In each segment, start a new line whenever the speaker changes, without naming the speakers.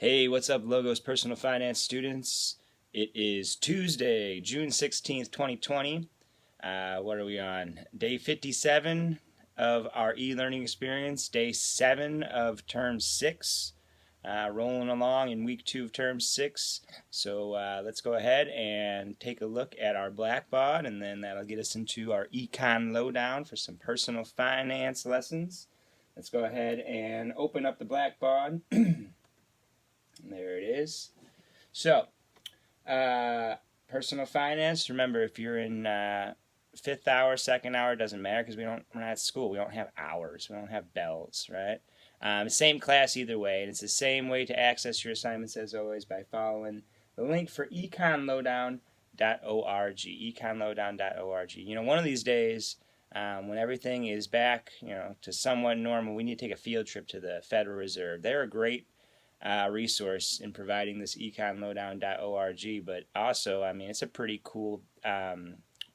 Hey, what's up, Logos Personal Finance students? It is Tuesday, June 16th, 2020. What are we on? Day 57 of our e-learning experience, day 7 of term 6. Rolling along in week 2 of term 6. So let's go ahead and take a look at our Blackbaud, and then that'll get us into our Econ Lowdown for some personal finance lessons. Let's go ahead and open up the Blackbaud. There it is. So, personal finance. Remember, if you're in 5th hour, 2nd hour, it doesn't matter because we're not at school. We don't have hours. We don't have bells, right? Same class either way, and it's the same way to access your assignments as always by following the link for econlowdown.org. Econlowdown.org. You know, one of these days, when everything is back, to somewhat normal, we need to take a field trip to the Federal Reserve. They're a great resource in providing this econlowdown.org, but also, I mean, it's a pretty cool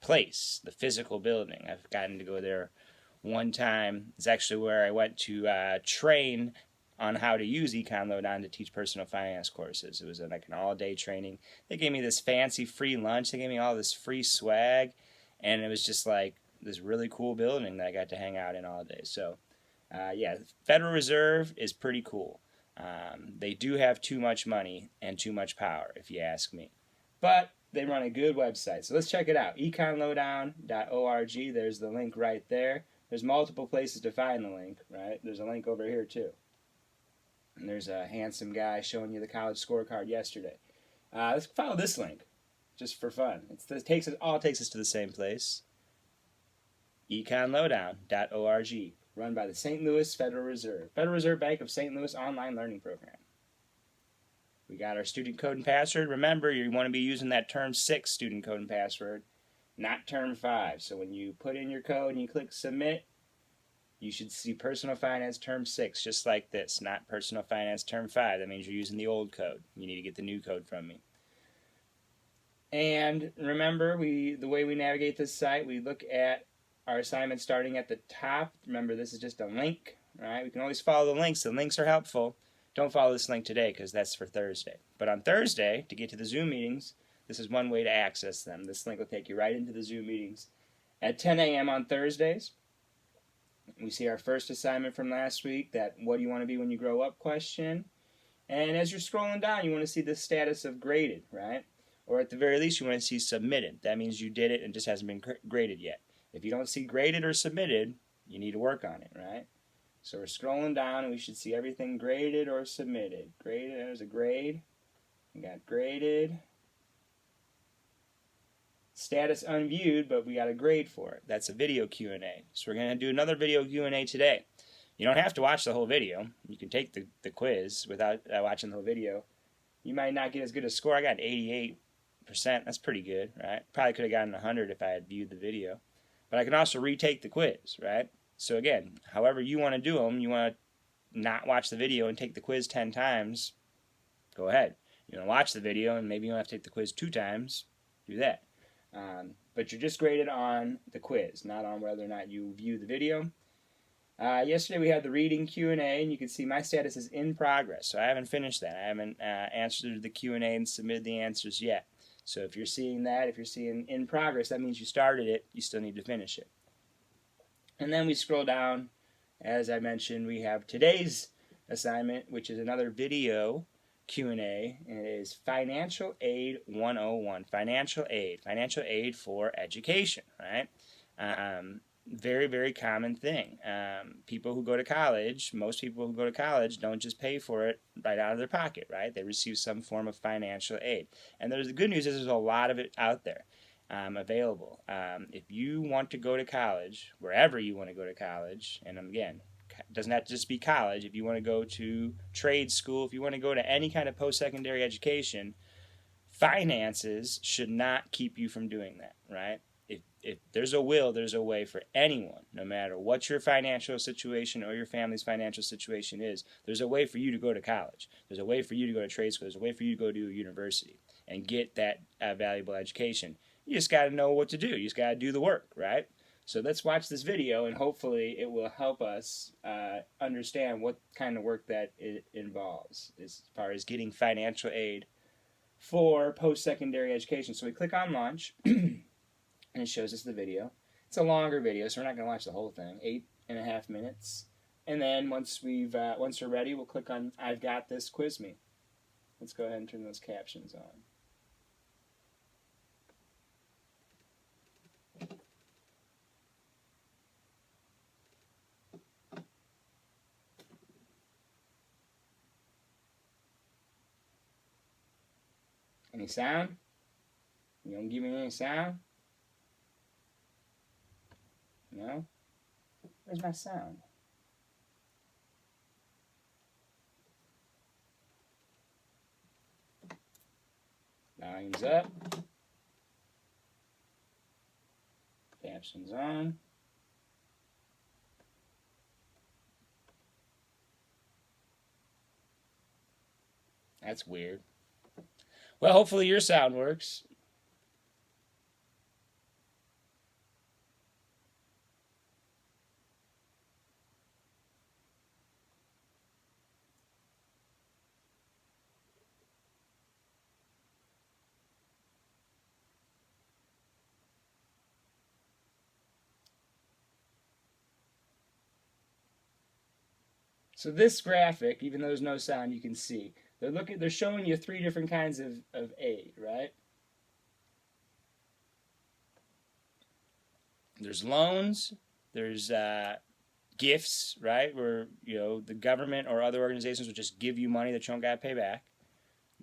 place, the physical building. I've gotten to go there one time. It's actually where I went to train on how to use Econ Lowdown to teach personal finance courses. It was like an all-day training. They gave me this fancy free lunch. They gave me all this free swag, and it was just like this really cool building that I got to hang out in all day. So, yeah, the Federal Reserve is pretty cool. They do have too much money and too much power, if you ask me. But they run a good website. So let's check it out. econlowdown.org. There's the link right there. There's multiple places to find the link, right? There's a link over here, too. And there's a handsome guy showing you the college scorecard yesterday. Let's follow this link, just for fun. It takes us to the same place. econlowdown.org. Run by the St. Louis Federal Reserve. Federal Reserve Bank of St. Louis online learning program. We got our student code and password. Remember, you want to be using that term 6 student code and password, not term 5. So when you put in your code and you click submit, you should see personal finance term 6, just like this, not personal finance term 5. That means you're using the old code. You need to get the new code from me. And remember, the way we navigate this site, we look at our assignment starting at the top. Remember, this is just a link, right? We can always follow the links. The links are helpful. Don't follow this link today because that's for Thursday. But on Thursday, to get to the Zoom meetings, this is one way to access them. This link will take you right into the Zoom meetings at 10 a.m. on Thursdays. We see our first assignment from last week, that what do you want to be when you grow up question. And as you're scrolling down, you want to see the status of graded, right? Or at the very least, you want to see submitted. That means you did it and just hasn't been graded yet. If you don't see graded or submitted, you need to work on it, right? So we're scrolling down and we should see everything graded or submitted. Graded, there's a grade. We got graded. Status unviewed, but we got a grade for it. That's a video Q&A. So we're going to do another video Q&A today. You don't have to watch the whole video. You can take the quiz without watching the whole video. You might not get as good a score. I got 88%. That's pretty good, right? Probably could have gotten 100 if I had viewed the video. But I can also retake the quiz, right? So again, however you want to do them, you want to not watch the video and take the quiz 10 times, go ahead. You want to watch the video and maybe you want to take the quiz 2 times, do that. But you're just graded on the quiz, not on whether or not you view the video. Yesterday we had the reading Q&A, and you can see my status is in progress. So I haven't finished that. I haven't answered the Q&A and submitted the answers yet. So if you're seeing that, if you're seeing in progress, that means you started it. You still need to finish it. And then we scroll down. As I mentioned, we have today's assignment, which is another video Q&A, and it is Financial Aid 101. Financial aid for education, right? Very, very common thing. People who go to college, most people who go to college don't just pay for it right out of their pocket, right? They receive some form of financial aid. And the good news is there's a lot of it out there available. If you want to go to college, wherever you want to go to college, and again, it doesn't have to just be college. If you want to go to trade school, if you want to go to any kind of post-secondary education, finances should not keep you from doing that, right? If there's a will, there's a way for anyone, no matter what your financial situation or your family's financial situation is, there's a way for you to go to college. There's a way for you to go to trade school. There's a way for you to go to a university and get that valuable education. You just got to know what to do. You just got to do the work, right? So let's watch this video, and hopefully it will help us understand what kind of work that it involves as far as getting financial aid for post-secondary education. So we click on launch, and it shows us the video. It's a longer video, so we're not going to watch the whole thing, 8.5 minutes. And then once we're ready, we'll click on I've got this, quiz me. Let's go ahead and turn those captions on. Any sound? You don't give me any sound? No? Where's my sound? Volume's up. Captions on. That's weird. Well, hopefully your sound works. So this graphic, even though there's no sound, you can see. They're showing you 3 different kinds of aid, right? There's loans, there's gifts, right? Where the government or other organizations will just give you money that you don't got to pay back.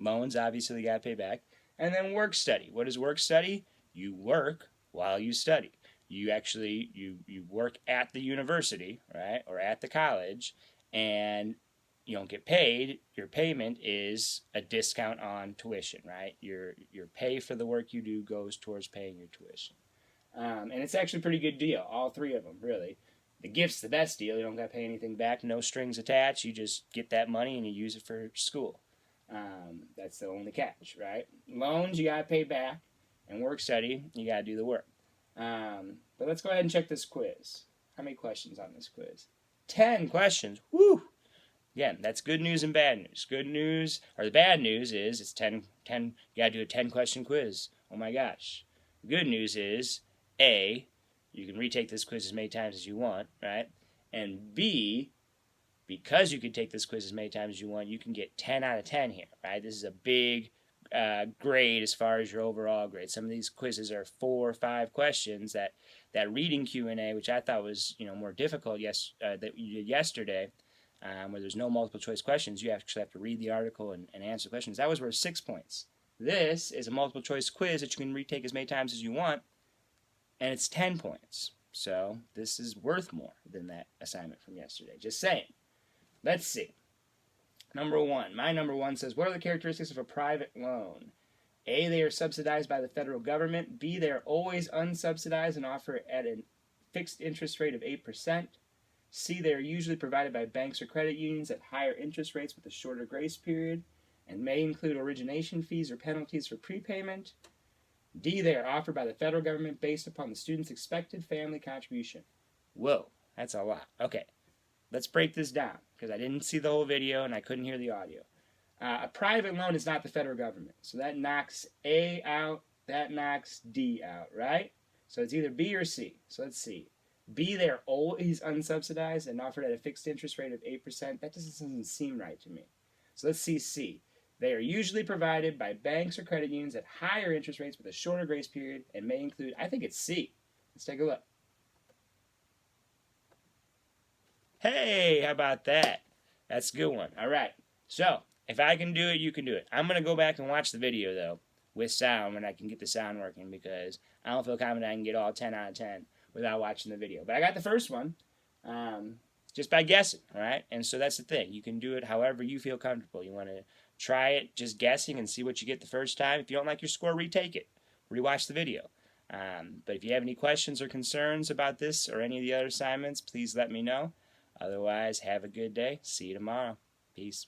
Loans, obviously, you got to pay back. And then work study. What is work study? You work while you study. You actually you work at the university, right, or at the college, and you don't get paid. Your payment is a discount on tuition, right? Your pay for the work you do goes towards paying your tuition. And it's actually a pretty good deal, all 3 of them, really. The gift's the best deal. You don't got to pay anything back, no strings attached. You just get that money and you use it for school. That's the only catch, right? Loans, you got to pay back. And work study, you got to do the work. But let's go ahead and check this quiz. How many questions on this quiz? 10 questions. Woo! Again, that's good news and bad news. Good news, or the bad news is it's 10 you got to do a 10-question quiz. Oh my gosh. The good news is, A, you can retake this quiz as many times as you want, right? And B, because you can take this quiz as many times as you want, you can get 10 out of 10 here, right? This is a big grade as far as your overall grade. Some of these quizzes are 4 or 5 questions. That reading Q&A, which I thought was more difficult that you did yesterday, where there's no multiple choice questions, you actually have to read the article and answer questions. That was worth 6 points. This is a multiple choice quiz that you can retake as many times as you want, and it's 10 points. So this is worth more than that assignment from yesterday. Just saying. Let's see. Number 1. My number 1 says, what are the characteristics of a private loan? A, they are subsidized by the federal government. B, they are always unsubsidized and offer at a fixed interest rate of 8%. C, they are usually provided by banks or credit unions at higher interest rates with a shorter grace period and may include origination fees or penalties for prepayment. D, they are offered by the federal government based upon the student's expected family contribution. Whoa, that's a lot. Okay, let's break this down because I didn't see the whole video and I couldn't hear the audio. A private loan is not the federal government, so that knocks A out, that knocks D out, right? So it's either B or C. So let's see. B, they're always unsubsidized and offered at a fixed interest rate of 8%. That doesn't seem right to me. So let's see C. They are usually provided by banks or credit unions at higher interest rates with a shorter grace period and may include, I think it's C. Let's take a look. Hey, how about that? That's a good one. All right. So, if I can do it, you can do it. I'm going to go back and watch the video, though, with sound when I can get the sound working because I don't feel confident I can get all 10 out of 10 without watching the video. But I got the first one just by guessing, all right? And so that's the thing. You can do it however you feel comfortable. You want to try it just guessing and see what you get the first time. If you don't like your score, retake it. Rewatch the video. But if you have any questions or concerns about this or any of the other assignments, please let me know. Otherwise, have a good day. See you tomorrow. Peace.